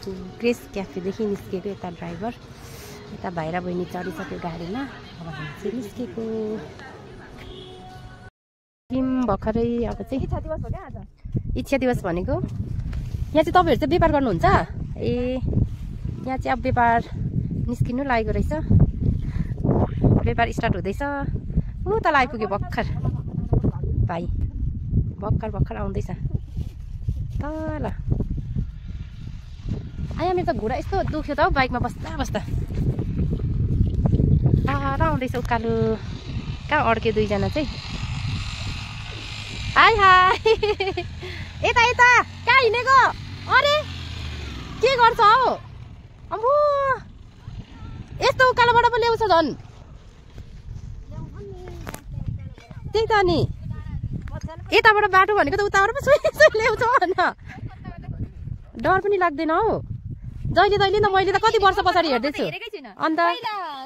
grace क्याफेदेखि निस्केको यता driver यता भाइ र बहिनी चढिसक्यो गाडीमा अब हामी चाहिँ निस्केको भर्खरै अब चाहिँ इच्छा दिवस भनेको यहाँ चाहिँ तपाईँहरू चाहिँ व्यापार गर्नुहुन्छ ए यहाँ चाहिँ अब व्यापार निस्किनु लागेको रहेछ व्यापार स्टार्ट हुँदैछ ऊ तल आइपुग्यो भर्खर भाइ भर्खर आउँदैछ तल आया मेरो त घुँडा यस्तो दुख्यो त हौ बाइकमा बस्दा बस्दा टाढा आउँदैछ उकालो कहाँ अड्क्यो दुईजना चाहिँ हाई हाई यता यता कहाँ हिँडेको अरे के गर्छ हौ अम्बो यस्तो उकालोबाट पो ल्याउँछ झन् त्यही त नि यताबाट बाटो भनेको त उताबाट पो ल्याउँछ भन डर पनि लाग्दैन हौ जहिले त मैले त कति वर्ष पछाडि हेर्दैछु अन्त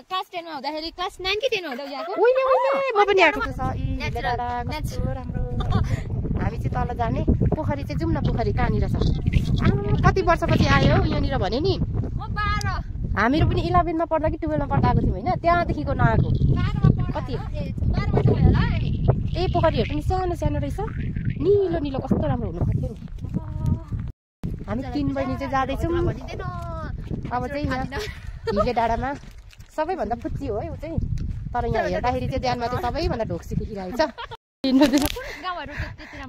क्लास 10 मा हुँदाखेरि क्लास 9 कि 10 मा हुँदा गएको उहिले म पनि आएको छु हामी चाहिँ तल जाने पोखरी चाहिँ जाउँ न पोखरी कहाँनिर छ कति वर्षपछि आयो यहाँनिर भने नि हामीहरू पनि 11 मा पढ्दा कि 12 मा पढ्दा आएको थियौँ होइन त्यहाँदेखिको नआएको कति ए पोखरीहरू पनि सानो सानो रहेछ निलो निलो कस्तो राम्रो हुनु पर्थ्यो नि हामी 3 बहिनी चाहिँ जाँदैछौँ अब चाहिँ हिले डाँडामा सबैभन्दा फुच्ची हो है ऊ चाहिँ तर यहाँ हेर्दाखेरि चाहिँ ध्यानमा चाहिँ सबैभन्दा ढोक्सी देखिरहेको छ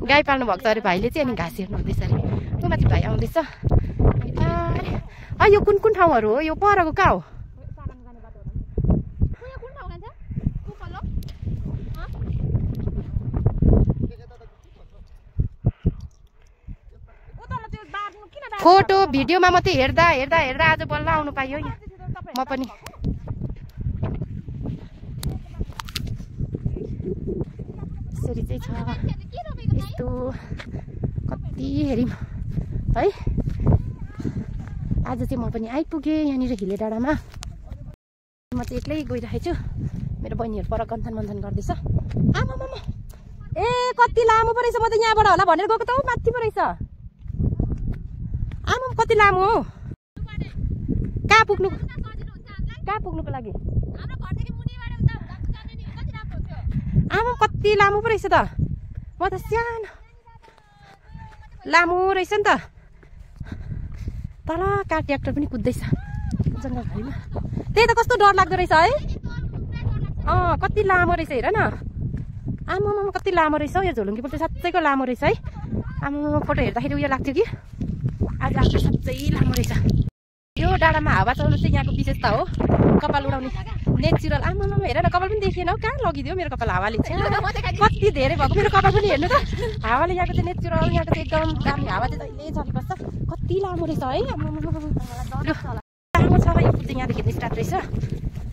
गाई पाल्नु भएको छ अरे भाइले चाहिँ अनि घाँस हेर्नु हुँदैछ अरे ऊ माथि भाइ आउँदैछ यो कुन कुन ठाउँहरू हो यो परको कहाँ हो फोटो भिडियोमा मात्रै हेर्दा हेर्दा हेर्दा आज बल्ल आउनु पाइयो म पनि यसरी चाहिँ छ यस्तो कति हेरौँ है आज चाहिँ म पनि आइपुगेँ यहाँनिर हिले डाँडामा म चाहिँ एक्लै गइरहेको छु मेरो बहिनीहरू पर गन्थन मन्थन गर्दैछ आमा ए कति लामो पो रहेछ म त यहाँबाट होला भनेर गएको त हौ माथि पो रहेछ आमा कति लामो हो कहाँ पुग्नुको लागि आमा कति लामो पो रहेछ त म त सानो लामो रहेछ नि त तल कहाँ ट्र्याक्टर पनि कुद्दैछ जङ्गलभरिमा त्यही त कस्तो डर लाग्दो रहेछ है कति लामो रहेछ हेर न आमा कति लामो रहेछ यो झोलुङ्गी पुल चाहिँ साँच्चैको लामो रहेछ है आमा फोटो हेर्दाखेरि उयो लाग्थ्यो कि आज आफ्नो साँच्चै लामो रहेछ यो डाँडामा हावा चल्नु चाहिँ यहाँको विशेषता हो कपाल उडाउने नेचुरल आमा हेर न कपाल पनि देखिएन हौ कहाँ लगिदियो मेरो कपाल हावाले कति धेरै भएको मेरो कपाल पनि हेर्नु त हावाले यहाँको चाहिँ नेचुरल यहाँको चाहिँ एकदम दामी हावा चाहिँ जहिले चलिबस्छ कति लामो रहेछ है लामो छ यो पुल चाहिँ यहाँदेखि स्टार्ट रहेछ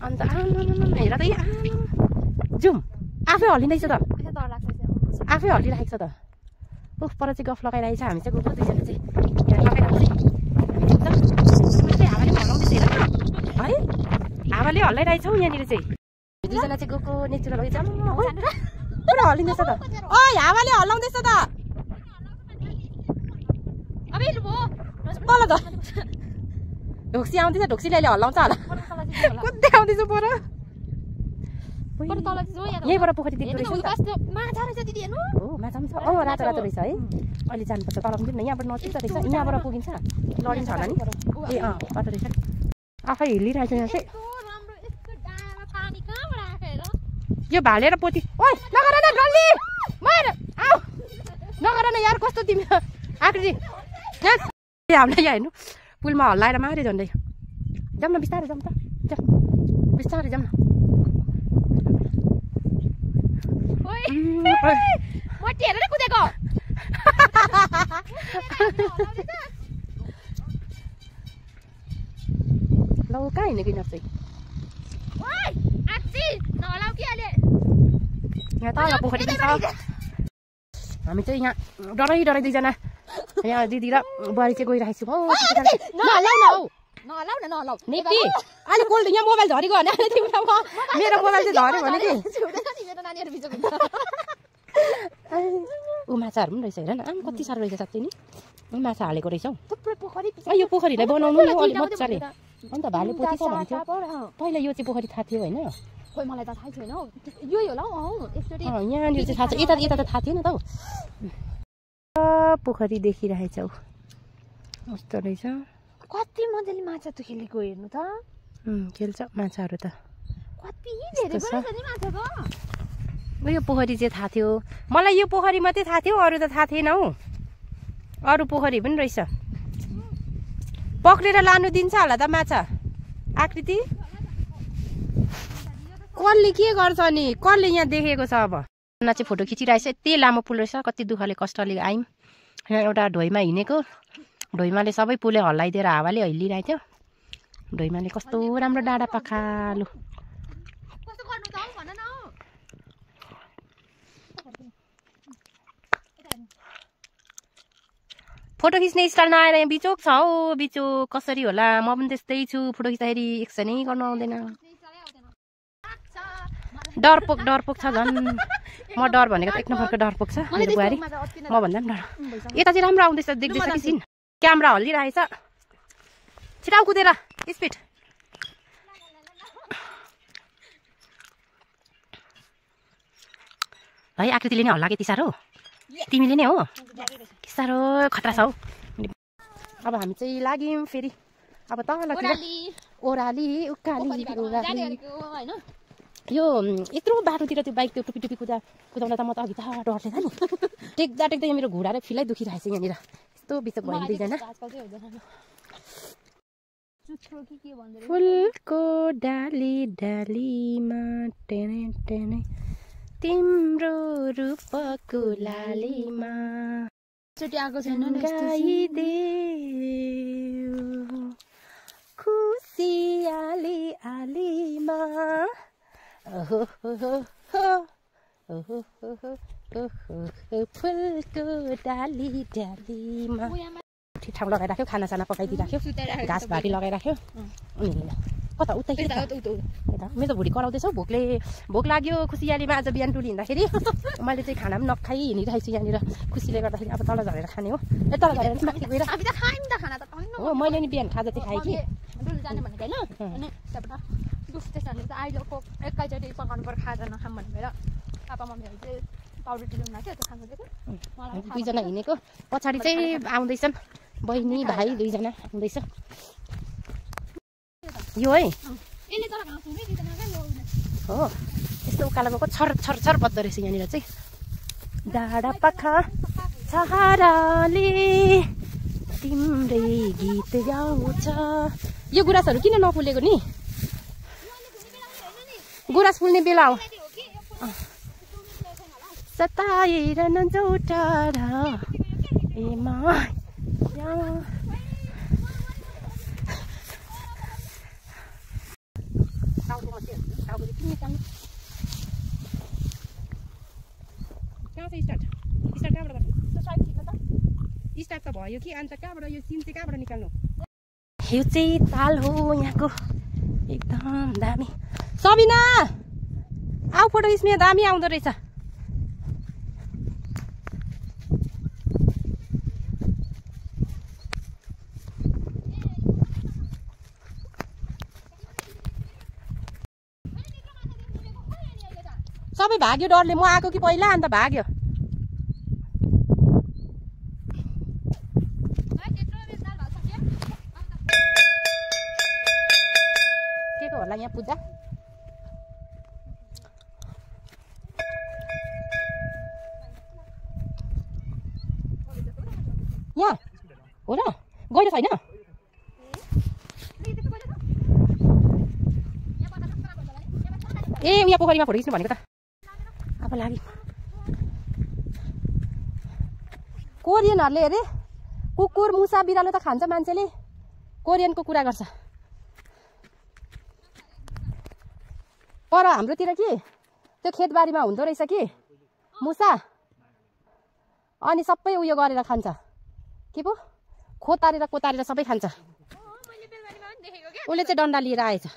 अन्त हेर त जाउँ आफै हल्लिँदैछ त आफै हल्लिरहेको छ त उफ पर चाहिँ गफ लगाइरहेको छ हामी चाहिँ गएको दुईजना चाहिँ हावाले हल्लाउँदैछ हेर है हावाले हल्लाइरहेछ हौ यहाँनिर चाहिँ दुईजना चाहिँ गएको नेचुरल हो पुरा हल्लिँदैछ त हावाले हल्लाउँदैछ त तल त ढोक्सी आउँदैछ ढोक्सीले अहिले हल्लाउँछ होला कुद्दै आउँदैछ पर यहीँबाट पोखरी देख्दो रहेछ माछा पनि छ रातो रातो रहेछ है अहिले जानुपर्छ तल पनि यहाँबाट नजिक रहेछ यहाँबाट पुगिन्छ लडिन्छ होला नि ए बाटो रहेछ आफै हिँडिरहेछ यहाँ चाहिँ यो भालेर पोथी ओइ नगर न डल्ली नगर न यार कस्तो तिमी आकृति हामीलाई यहाँ हेर्नु पुलमा हल्लाएर मारे झन्डै जाउँ न बिस्तारै जाउँ त बिस्तारै जाउँ न कुदेको ल कहाँ हिँडेको यिनीहरू चाहिँ यहाँ तल पोखरी पनि छ हामी चाहिँ यहाँ डराइ दुईजना यहाँ दिदी र बुहारी चाहिँ गइरहेको छु नेपी अहिले कोल्ड यहाँ मोबाइल झरेको भने मेरो मोबाइल चाहिँ झऱ्यो भने कि ऊ माछाहरू पनि रहेछ हेर न कति साह्रो रहेछ साँच्चै नि माछा हालेको रहेछ हौ थुप्रै पोखरी यो पोखरीलाई बनाउनु नि अलि मजाले अन्त भाले पोथी छ भन्थ्यो पहिला यो चाहिँ पोखरी थाहा थियो होइन खोइ मलाई त थाहै छैन हौ यही होला हौ एकचोटि यहाँनिर चाहिँ थाहा छ यता त थाहा थिएन त हौ पोखरी देखिरहेछ हौ कस्तो रहेछ कति मजाले माछा त खेलेको हेर्नु त खेल्छ माछाहरू त कति धेरै छ नि माछा त यो पोखरी चाहिँ थाहा थियो मलाई यो पोखरी मात्रै थाहा थियो अरू त थाहा थिएन हौ अरू पोखरी पनि रहेछ पक्रेर लानु दिन्छ होला त माछा आकृति कसले के गर्छ नि कसले यहाँ देखेको छ अब चाहिँ फोटो खिचिरहेछ यति लामो पुल रहेछ कति दुःखले कष्टले आयौँ यहाँ एउटा ढोइमा हिँडेको ढोइमाले सबै पुलै हल्लाइदिएर हावाले हल्लिरहेको थियो ढोइमाले कस्तो राम्रो डाँडा पखालु फोटो खिच्ने स्टाइल नआएर यहाँ बिचोक छ हौ बिचोक कसरी होला म पनि त्यस्तै छु फोटो खिच्दाखेरि एक्सनै गर्नु आउँदैन डरपोक छ झन् म डर भनेको त एक नम्बरको डरपोक छ मेरो बुहारी म भन्दा पनि डर यता चाहिँ राम्रो आउँदैछ देख्दैछ कि सिन क्यामेरा हल्लिरहेछ छिटाउ कुदेर स्पिड है आकृतिले नै हल्ला के साह्रो तिमीले नै हो के साह्रो खतरा छ हौ अब हामी चाहिँ लाग्यौँ फेरि अब तलतिर ओह्राली उकाली यो यत्रो बाटोतिर त्यो बाइक त्यो टुपी कुदाउँदा त म त अघि त डरले था नि टेक्दा यहाँ मेरो घुँडा र फिलै दुखिरहेछ यहाँनिर यस्तो बिचक भयो दुईजना फुलको डाली डालीमा टेने टेने तिम्रो रूपको लालीमा आएको छैन खुसी आली आलीमा फुलको डाली डालीमा ठिक ठाउँ लगाइराख्यो खानासाना पकाइदिइराख्यो घाँस भारी लगाइराख्यो कता उतै मेरो त भुँडी कराउँदैछ भोक लाग्यो खुसियालीमा आज बिहान टुरी हिँड्दाखेरि मैले चाहिँ खाना पनि नखाइ हिँडिरहेको छु यहाँनिर खुसीले गर्दाखेरि अब तल झरेर खाने हो तल झरेर माथि गएर हो मैले नि बिहान खाजा चाहिँ खाएँ कि जाने भनेको होइन स्टेसनले चाहिँ आइलोको एकैचोटि पकाउनु पर्यो खाजा नखाऊँ भनेर पापा मम्मीहरू चाहिँ पाउडर टिप्नु लाग्यो त्यो खानु दिएको दुईजना हिँडेको पछाडि चाहिँ आउँदैछन् बहिनी भाइ दुईजना आउँदैछ यो है हो यस्तो उकालोको छर छर छर बज्दो रहेछ यहाँनिर चाहिँ डाँडा पाखा छहाराले तिम्रै गीत गाउँछ यो गुराँसहरू किन नफुलेको नि गुराँस फुल्ने बेला हो सताएर नजौटारा एमा स्टार्ट त भयो कि अन्त कहाँबाट यो सिन चाहिँ कहाँबाट निकाल्नु यो चाहिँ ताल हो यहाँको एकदम दामी सबिना आऊ फोटो खिच्ने दामी आउँदो रहेछ सबै भाग्यो डरले म आएको कि पहिला अन्त भाग्यो के को होला यहाँ पुज्दा यहाँ हो र गएर छैन ए यहाँ पोखरीमा फोटो खिच्नु भनेको त अब लाग्यो कोरियनहरूले अरे कुकुर मुसा बिरालो त खान्छ मान्छेले कोरियनको कुरा गर्छ पर हाम्रोतिर कि त्यो खेतबारीमा हुँदो रहेछ कि मुसा अनि सबै उयो गरेर खान्छ के पो खोतारेर कोतारेर सबै खान्छ उसले चाहिँ डन्डा लिएर आएछ